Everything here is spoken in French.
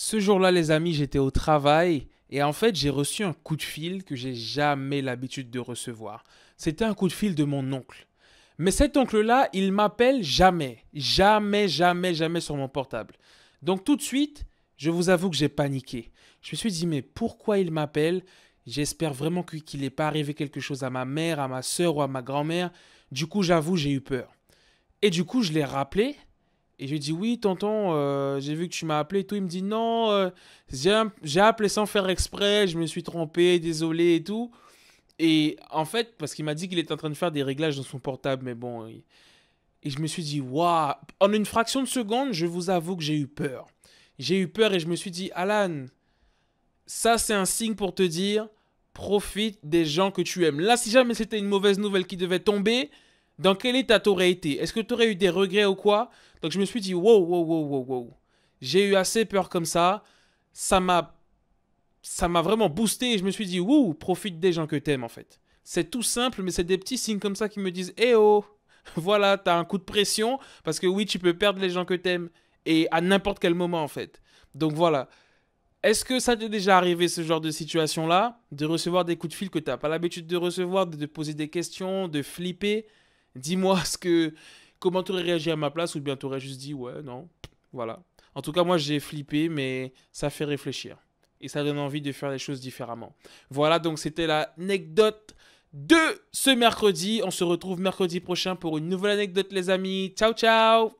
Ce jour-là, les amis, j'étais au travail et en fait, j'ai reçu un coup de fil que j'ai jamais l'habitude de recevoir. C'était un coup de fil de mon oncle. Mais cet oncle-là, il m'appelle jamais. Jamais, jamais, jamais sur mon portable. Donc tout de suite, je vous avoue que j'ai paniqué. Je me suis dit, mais pourquoi il m'appelle? J'espère vraiment qu'il n'est pas arrivé quelque chose à ma mère, à ma soeur ou à ma grand-mère. Du coup, j'avoue, j'ai eu peur. Et du coup, je l'ai rappelé et je lui ai dit, oui, tonton, j'ai vu que tu m'as appelé et tout. Il me dit, non, j'ai appelé sans faire exprès, je me suis trompé, désolé et tout. Et en fait, parce qu'il m'a dit qu'il était en train de faire des réglages dans son portable, mais bon. Et je me suis dit, waouh, en une fraction de seconde, je vous avoue que j'ai eu peur. J'ai eu peur et je me suis dit, Alan, ça c'est un signe pour te dire, profite des gens que tu aimes. Là, si jamais c'était une mauvaise nouvelle qui devait tomber, dans quel état t'aurais été? Est-ce que t'aurais eu des regrets ou quoi? Donc je me suis dit, wow, wow, wow, wow, wow. J'ai eu assez peur comme ça. Ça m'a, ça m'a vraiment boosté et je me suis dit, wouh, profite des gens que t'aimes en fait. C'est tout simple, mais c'est des petits signes comme ça qui me disent, eh oh, voilà, t'as un coup de pression parce que oui, tu peux perdre les gens que t'aimes et à n'importe quel moment en fait. Donc voilà. Est-ce que ça t'est déjà arrivé ce genre de situation-là, de recevoir des coups de fil que t'as pas l'habitude de recevoir, de te poser des questions, de flipper? Dis-moi comment t'aurais réagi à ma place ou bien t'aurais juste dit ouais, non, voilà. En tout cas, moi j'ai flippé, mais ça fait réfléchir et ça donne envie de faire les choses différemment. Voilà, donc c'était l'anecdote de ce mercredi. On se retrouve mercredi prochain pour une nouvelle anecdote, les amis. Ciao, ciao!